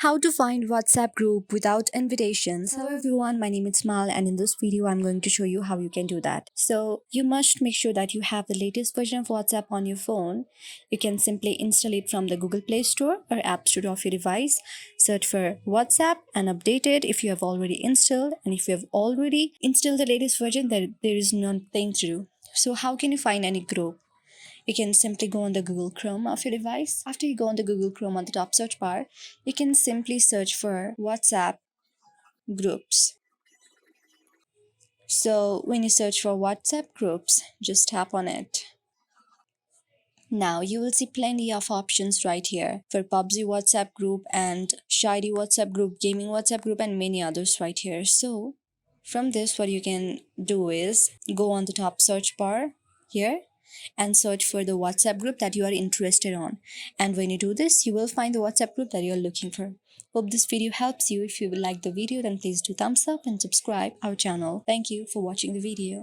How to find WhatsApp group without invitations. Hello everyone, my name is Mal and in this video I'm going to show you how you can do that. So you must make sure that you have the latest version of WhatsApp on your phone. You can simply install it from the Google Play Store or App Store of your device. Search for WhatsApp and update it if you have already installed, and if you have already installed the latest version then there is nothing to do. So how can you find any group? You can simply go on the Google Chrome of your device. After you go on the Google Chrome on the top search bar, you can simply search for WhatsApp groups. So when you search for WhatsApp groups, just tap on it. Now you will see plenty of options right here for PUBG WhatsApp group and Shady WhatsApp group, Gaming WhatsApp group, and many others right here. So from this, what you can do is go on the top search bar here and search for the WhatsApp group that you are interested on. And when you do this, you will find the WhatsApp group that you are looking for. Hope this video helps you. If you like the video, then please do thumbs up and subscribe our channel. Thank you for watching the video.